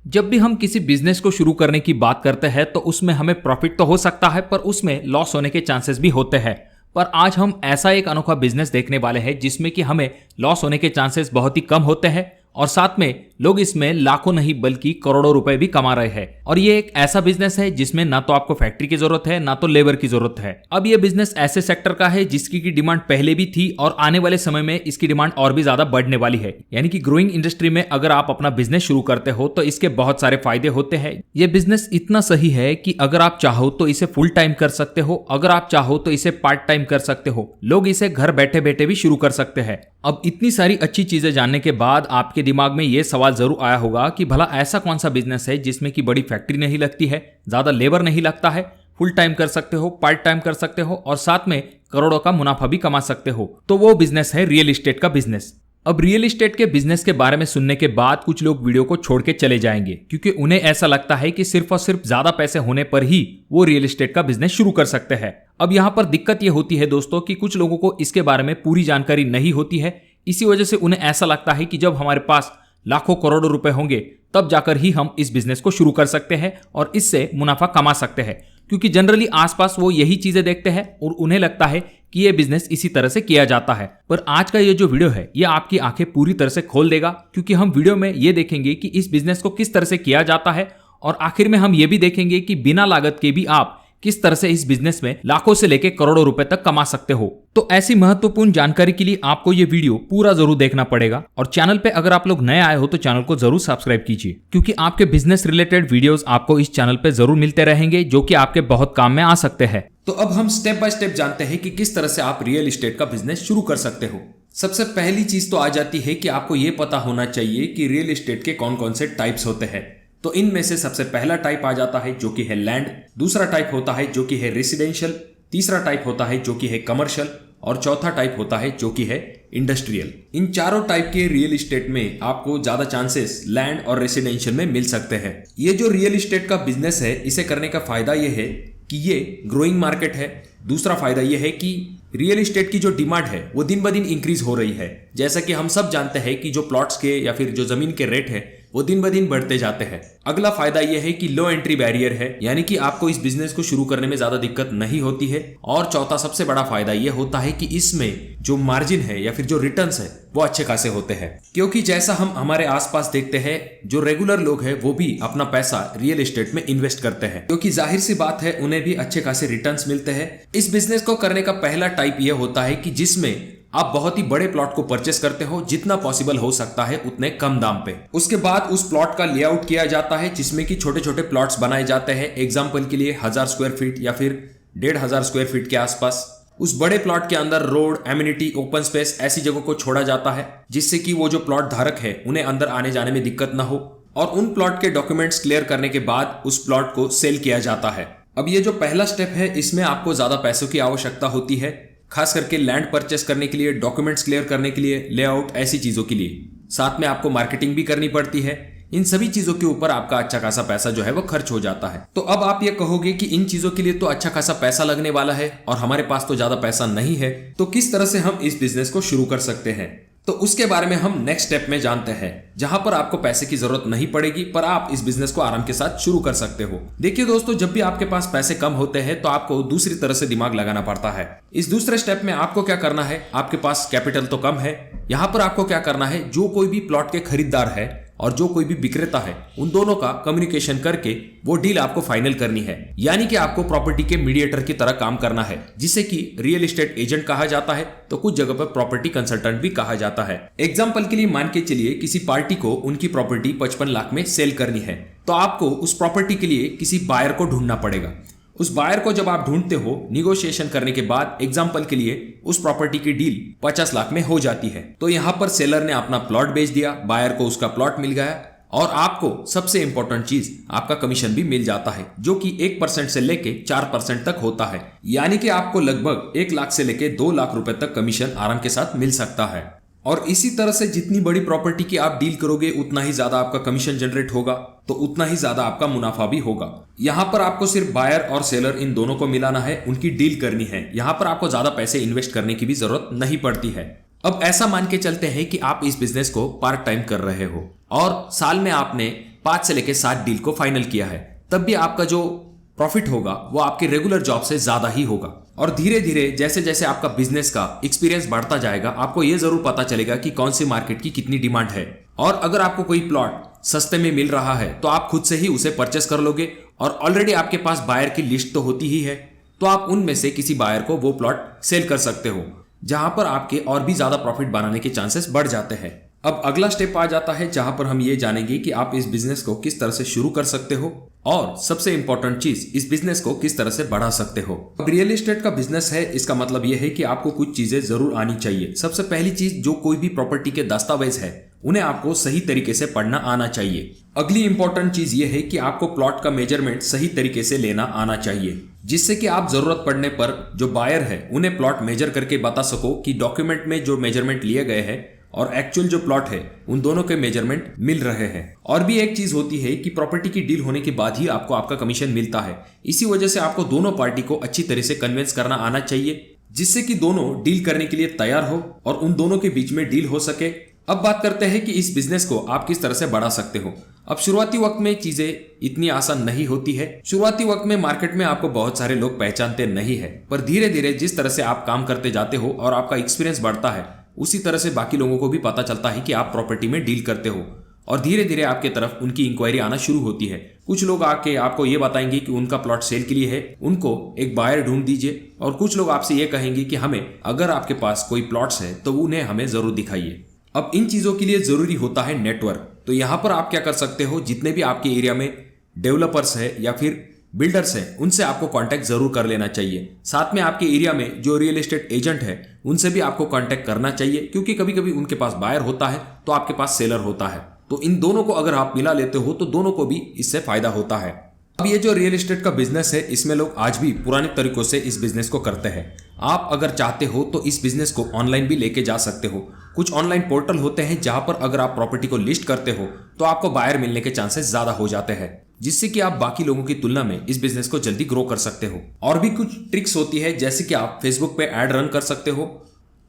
जब भी हम किसी बिजनेस को शुरू करने की बात करते हैं तो उसमें हमें प्रॉफिट तो हो सकता है पर उसमें लॉस होने के चांसेस भी होते हैं। पर आज हम ऐसा एक अनोखा बिजनेस देखने वाले हैं जिसमें कि हमें लॉस होने के चांसेस बहुत ही कम होते हैं और साथ में लोग इसमें लाखों नहीं बल्कि करोड़ों रुपए भी कमा रहे हैं। और ये एक ऐसा बिजनेस है जिसमें ना तो आपको फैक्ट्री की जरूरत है ना तो लेबर की जरूरत है। अब ये बिजनेस ऐसे सेक्टर का है जिसकी की डिमांड पहले भी थी और आने वाले समय में इसकी डिमांड और भी ज्यादा बढ़ने वाली है। यानी कि ग्रोइंग इंडस्ट्री में अगर आप अपना बिजनेस शुरू करते हो तो इसके बहुत सारे फायदे होते हैं। ये बिजनेस इतना सही है कि अगर आप चाहो तो इसे फुल टाइम कर सकते हो, अगर आप चाहो तो इसे पार्ट टाइम कर सकते हो। लोग इसे घर बैठे बैठे भी शुरू कर सकते हैं। अब इतनी सारी अच्छी चीजें जानने के बाद आपके दिमाग में यह सवाल जरूर आया होगा कि भला ऐसा कौन सा बिजनेस है जिसमें कि बड़ी फैक्ट्री नहीं लगती है, ज्यादा लेबर नहीं लगता है, फुल टाइम कर सकते हो, पार्ट टाइम कर सकते हो और साथ में करोड़ों का मुनाफा भी कमा सकते हो। तो वो बिजनेस है रियल एस्टेट का बिजनेस। अब रियल एस्टेट के बिजनेस के बारे में सुनने के बाद कुछ लोग वीडियो को छोड़ के चले जाएंगे क्योंकि उन्हें ऐसा लगता है कि सिर्फ और सिर्फ ज्यादा पैसे होने पर ही वो रियल एस्टेट का बिजनेस शुरू कर सकते हैं। अब यहाँ पर दिक्कत ये होती है दोस्तों कि कुछ लोगों को इसके बारे में पूरी जानकारी नहीं होती है। इसी वजह से उन्हें ऐसा लगता है कि जब हमारे पास लाखों करोड़ों रुपए होंगे तब जाकर ही हम इस बिजनेस को शुरू कर सकते हैं और इससे मुनाफा कमा सकते हैं, क्योंकि जनरली आसपास वो यही चीजें देखते हैं और उन्हें लगता है कि ये बिजनेस इसी तरह से किया जाता है। पर आज का ये जो वीडियो है ये आपकी आंखें पूरी तरह से खोल देगा, क्योंकि हम वीडियो में ये देखेंगे कि इस बिजनेस को किस तरह से किया जाता है और आखिर में हम ये भी देखेंगे कि बिना लागत के भी आप किस तरह से इस बिजनेस में लाखों से लेकर करोड़ों रुपए तक कमा सकते हो। तो ऐसी महत्वपूर्ण जानकारी के लिए आपको ये वीडियो पूरा जरूर देखना पड़ेगा और चैनल पे अगर आप लोग नए आए हो तो चैनल को जरूर सब्सक्राइब कीजिए, क्योंकि आपके बिजनेस रिलेटेड वीडियोस आपको इस चैनल पे जरूर मिलते रहेंगे जो कि आपके बहुत काम में आ सकते हैं। तो अब हम स्टेप बाय स्टेप जानते हैं कि किस तरह से आप रियल एस्टेट का बिजनेस शुरू कर सकते हो। सबसे पहली चीज तो आ जाती है कि आपको ये पता होना चाहिए कि रियल एस्टेट के कौन कौन से टाइप्स होते हैं। तो इनमें से सबसे पहला टाइप आ जाता है जो कि है लैंड, दूसरा टाइप होता है जो कि है रेसिडेंशियल, तीसरा टाइप होता है जो कि है कमर्शियल और चौथा टाइप होता है जो कि है इंडस्ट्रियल। इन चारों टाइप के रियल एस्टेट में आपको ज्यादा चांसेस लैंड और रेसिडेंशियल में मिल सकते हैं। ये जो रियल एस्टेट का बिजनेस है इसे करने का फायदा ये है कि ये ग्रोइंग मार्केट है। दूसरा फायदा ये है कि रियल एस्टेट की जो डिमांड है वो दिन ब दिन इंक्रीज हो रही है। जैसा कि हम सब जानते हैं कि जो प्लॉट्स के या फिर जो जमीन के रेट है वो दिन ब दिन बढ़ते जाते हैं। अगला फायदा यह है कि लो एंट्री बैरियर है, यानी कि आपको इस बिजनेस को शुरू करने में ज्यादा दिक्कत नहीं होती है। और चौथा सबसे बड़ा फायदा यह होता है कि इसमें जो मार्जिन है या फिर जो रिटर्न्स है वो अच्छे खासे होते हैं, क्योंकि जैसा हम हमारे आसपास देखते हैं जो रेगुलर लोग हैं वो भी अपना पैसा रियल एस्टेट में इन्वेस्ट करते हैं, क्योंकि जाहिर सी बात है उन्हें भी अच्छे खासे रिटर्न्स मिलते हैं। इस बिजनेस को करने का पहला टाइप यह होता है कि जिसमें आप बहुत ही बड़े प्लॉट को परचेस करते हो, जितना पॉसिबल हो सकता है उतने कम दाम पे। उसके बाद उस प्लॉट का लेआउट किया जाता है जिसमें कि छोटे छोटे प्लॉट्स बनाए जाते हैं। एग्जांपल के लिए 1000 स्क्वायर फीट या फिर 1500 स्क्वायर फीट के आसपास। उस बड़े प्लॉट के अंदर रोड, एमिनिटी, ओपन स्पेस ऐसी जगहों को छोड़ा जाता है जिससे कि वो जो प्लॉट धारक है उन्हें अंदर आने जाने में दिक्कत ना हो। और उन प्लॉट के डॉक्यूमेंट्स क्लियर करने के बाद उस प्लॉट को सेल किया जाता है। अब ये जो पहला स्टेप है इसमें आपको ज्यादा पैसों की आवश्यकता होती है, खास करके लैंड परचेस करने के लिए, डॉक्यूमेंट्स क्लियर करने के लिए, लेआउट ऐसी चीजों के लिए। साथ में आपको मार्केटिंग भी करनी पड़ती है। इन सभी चीजों के ऊपर आपका अच्छा खासा पैसा जो है वो खर्च हो जाता है। तो अब आप ये कहोगे कि इन चीजों के लिए तो अच्छा खासा पैसा लगने वाला है और हमारे पास तो ज्यादा पैसा नहीं है, तो किस तरह से हम इस बिजनेस को शुरू कर सकते हैं। तो उसके बारे में हम नेक्स्ट स्टेप में जानते हैं, जहां पर आपको पैसे की जरूरत नहीं पड़ेगी पर आप इस बिजनेस को आराम के साथ शुरू कर सकते हो। देखिए दोस्तों, जब भी आपके पास पैसे कम होते हैं तो आपको दूसरी तरह से दिमाग लगाना पड़ता है। इस दूसरे स्टेप में आपको क्या करना है, आपके पास कैपिटल तो कम है, यहां पर आपको क्या करना है, जो कोई भी प्लॉट के खरीदार है और जो कोई भी विक्रेता है उन दोनों का कम्युनिकेशन करके वो डील आपको फाइनल करनी है। यानी कि आपको प्रॉपर्टी के मीडिएटर की तरह काम करना है, जिसे कि रियल एस्टेट एजेंट कहा जाता है, तो कुछ जगह पर प्रॉपर्टी कंसल्टेंट भी कहा जाता है। एग्जांपल के लिए मान के चलिए किसी पार्टी को उनकी प्रॉपर्टी 55 लाख में सेल करनी है, तो आपको उस प्रॉपर्टी के लिए किसी बायर को ढूंढना पड़ेगा। उस बायर को जब आप ढूंढते हो, निगोशिएशन करने के बाद एग्जांपल के लिए उस प्रॉपर्टी की डील 50 लाख में हो जाती है। तो यहां पर सेलर ने अपना प्लॉट बेच दिया, बायर को उसका प्लॉट मिल गया और आपको सबसे इंपॉर्टेंट चीज आपका कमीशन भी मिल जाता है, जो कि 1% से लेके 4% तक होता है। यानी कि आपको लगभग 1 लाख से लेके 2 लाख रुपए तक कमीशन आराम के साथ मिल सकता है। और इसी तरह से जितनी बड़ी प्रॉपर्टी की आप डील करोगे उतना ही ज्यादा आपका कमीशन जनरेट होगा, तो उतना ही ज्यादा आपका मुनाफा भी होगा। यहाँ पर आपको सिर्फ बायर और सेलर इन दोनों को मिलाना है, उनकी डील करनी है। यहाँ पर आपको ज्यादा पैसे इन्वेस्ट करने की भी जरूरत नहीं पड़ती है। अब ऐसा मान के चलते हैं कि आप इस बिजनेस को पार्ट टाइम कर रहे हो और साल में आपने 5 से लेकर 7 डील को फाइनल किया है, तब भी आपका जो प्रॉफिट होगा वो आपके रेगुलर जॉब से ज्यादा ही होगा। और धीरे धीरे जैसे जैसे आपका बिजनेस का एक्सपीरियंस बढ़ता जाएगा, आपको ये जरूर पता चलेगा कि कौन सी मार्केट की कितनी डिमांड है। और अगर आपको कोई प्लॉट सस्ते में मिल रहा है तो आप खुद से ही उसे परचेस कर लोगे, और ऑलरेडी आपके पास बायर की लिस्ट तो होती ही है, तो आप उनमें से किसी बायर को वो प्लॉट सेल कर सकते हो, जहां पर आपके और भी ज्यादा प्रॉफिट बनाने के चांसेस बढ़ जाते हैं। अब अगला स्टेप आ जाता है जहां पर हम ये जानेंगे कि आप इस बिजनेस को किस तरह से शुरू कर सकते हो, और सबसे इंपॉर्टेंट चीज, इस बिजनेस को किस तरह से बढ़ा सकते हो। अब रियल एस्टेट का बिजनेस है, इसका मतलब यह है कि आपको कुछ चीजें जरूर आनी चाहिए। सबसे पहली चीज, जो कोई भी प्रॉपर्टी के दस्तावेज है उन्हें आपको सही तरीके से पढ़ना आना चाहिए। अगली इंपॉर्टेंट चीज ये है कि आपको प्लॉट का मेजरमेंट सही तरीके से लेना आना चाहिए, जिससे कि आप जरूरत पड़ने पर जो बायर है उन्हें प्लॉट मेजर करके बता सको कि डॉक्यूमेंट में जो मेजरमेंट लिए गए हैं और एक्चुअल जो प्लॉट है उन दोनों के मेजरमेंट मिल रहे हैं। और भी एक चीज होती है कि प्रॉपर्टी की डील होने के बाद ही आपको आपका कमीशन मिलता है। इसी वजह से आपको दोनों पार्टी को अच्छी तरह से कन्विंस करना आना चाहिए, जिससे कि दोनों डील करने के लिए तैयार हो और उन दोनों के बीच में डील हो सके। अब बात करते हैं कि इस बिजनेस को आप किस तरह से बढ़ा सकते हो। अब शुरुआती वक्त में चीजें इतनी आसान नहीं होती है। शुरुआती वक्त में मार्केट में आपको बहुत सारे लोग पहचानते नहीं है, पर धीरे धीरे जिस तरह से आप काम करते जाते हो और आपका एक्सपीरियंस बढ़ता है, उसी तरह से बाकी लोगों को भी पता चलता है कि आप प्रॉपर्टी में डील करते हो, और धीरे धीरे आपके तरफ उनकी इंक्वायरी आना शुरू होती है। कुछ लोग आके आपको ये बताएंगे कि उनका प्लॉट सेल के लिए है, उनको एक बायर ढूंढ दीजिए। और कुछ लोग आपसे ये कहेंगे कि हमें, अगर आपके पास कोई प्लॉट्स है तो उन्हें हमें जरूर दिखाइए। अब इन चीजों के लिए जरूरी होता है नेटवर्क। तो यहाँ पर आप क्या कर सकते हो, जितने भी आपके एरिया में डेवलपर्स है या फिर बिल्डर्स हैं, उनसे आपको कांटेक्ट जरूर कर लेना चाहिए। साथ में आपके एरिया में जो रियल एस्टेट एजेंट है उनसे भी आपको कांटेक्ट करना चाहिए, क्योंकि कभी कभी उनके पास बायर होता है तो आपके पास सेलर होता है। तो इन दोनों को अगर आप मिला लेते हो तो दोनों को भी इससे फायदा होता है। अब ये जो रियल एस्टेट का बिजनेस है, इसमें लोग आज भी पुराने तरीकों से इस बिजनेस को करते हैं। आप अगर चाहते हो तो इस बिजनेस को ऑनलाइन भी लेके जा सकते हो। कुछ ऑनलाइन पोर्टल होते हैं जहां पर अगर आप प्रॉपर्टी को लिस्ट करते हो तो आपको बायर मिलने के चांसेस ज्यादा हो जाते हैं, जिससे कि आप बाकी लोगों की तुलना में इस बिजनेस को जल्दी ग्रो कर सकते हो। और भी कुछ ट्रिक्स होती है, जैसे कि आप फेसबुक पे ऐड रन कर सकते हो,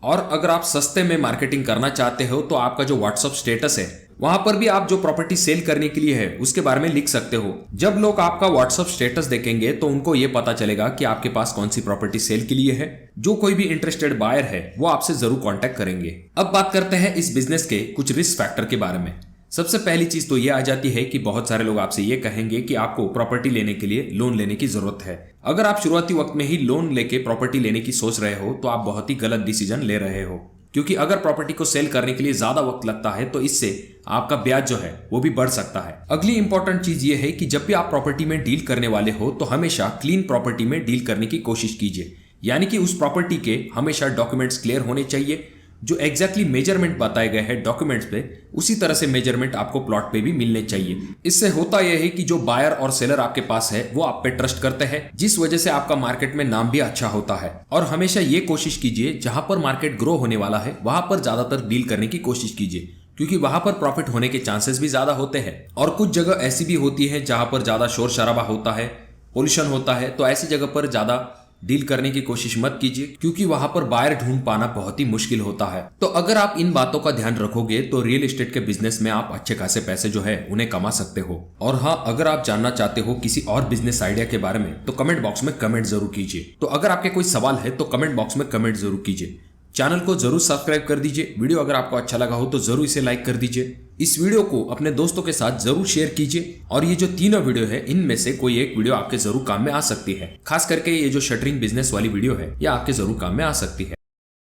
और अगर आप सस्ते में मार्केटिंग करना चाहते हो तो आपका जो व्हाट्सएप स्टेटस है वहां पर भी आप जो प्रॉपर्टी सेल करने के लिए है उसके बारे में लिख सकते हो। जब लोग आपका व्हाट्सएप स्टेटस देखेंगे तो उनको ये पता चलेगा कि आपके पास कौन सी प्रॉपर्टी सेल के लिए है। जो कोई भी इंटरेस्टेड बायर है वो आपसे जरूर कांटेक्ट करेंगे। अब बात करते हैं इस बिजनेस के कुछ रिस्क फैक्टर के बारे में। सबसे पहली चीज तो ये आ जाती है कि बहुत सारे लोग आपसे ये कहेंगे कि आपको प्रॉपर्टी लेने के लिए लोन लेने की जरूरत है। अगर आप शुरुआती वक्त में ही लोन लेके प्रॉपर्टी लेने की सोच रहे हो तो आप बहुत ही गलत डिसीजन ले रहे हो, क्योंकि अगर प्रॉपर्टी को सेल करने के लिए ज्यादा वक्त लगता है तो इससे आपका ब्याज जो है वो भी बढ़ सकता है। अगली इंपॉर्टेंट चीज ये है कि जब भी आप प्रॉपर्टी में डील करने वाले हो तो हमेशा क्लीन प्रॉपर्टी में डील करने की कोशिश कीजिए, यानी कि उस प्रॉपर्टी के हमेशा डॉक्यूमेंट्स क्लियर होने चाहिए। जो एग्जैक्टली मेजरमेंट बताए गए हैं डॉक्यूमेंट्स पे, उसी तरह से मेजरमेंट आपको प्लॉट पे भी मिलने चाहिए। इससे होता यह है कि जो बायर और सेलर आपके पास है वो आप पे ट्रस्ट करते हैं, जिस वजह से आपका मार्केट में नाम भी अच्छा होता है। और हमेशा ये कोशिश कीजिए जहां पर मार्केट ग्रो होने वाला है वहां पर ज्यादातर डील करने की कोशिश कीजिए, क्योंकि वहां पर प्रॉफिट होने के चांसेस भी ज्यादा होते हैं। और कुछ जगह ऐसी भी होती है जहां पर ज्यादा शोर शराबा होता है, पोल्यूशन होता है, तो ऐसी जगह पर ज्यादा डील करने की कोशिश मत कीजिए, क्योंकि वहां पर बायर ढूंढ पाना बहुत ही मुश्किल होता है। तो अगर आप इन बातों का ध्यान रखोगे तो रियल एस्टेट के बिजनेस में आप अच्छे खासे पैसे जो है उन्हें कमा सकते हो। और हाँ, अगर आप जानना चाहते हो किसी और बिजनेस आइडिया के बारे में तो कमेंट बॉक्स में कमेंट जरूर कीजिए। तो अगर आपके कोई सवाल है तो कमेंट बॉक्स में कमेंट जरूर कीजिए। चैनल को जरूर सब्सक्राइब कर दीजिए। वीडियो अगर आपको अच्छा लगा हो तो जरूर इसे लाइक कर दीजिए। इस वीडियो को अपने दोस्तों के साथ जरूर शेयर कीजिए। और ये जो तीनों वीडियो है इनमें से कोई एक वीडियो आपके जरूर काम में आ सकती है। खास करके ये जो शटरिंग बिजनेस वाली वीडियो है ये आपके जरूर काम में आ सकती है।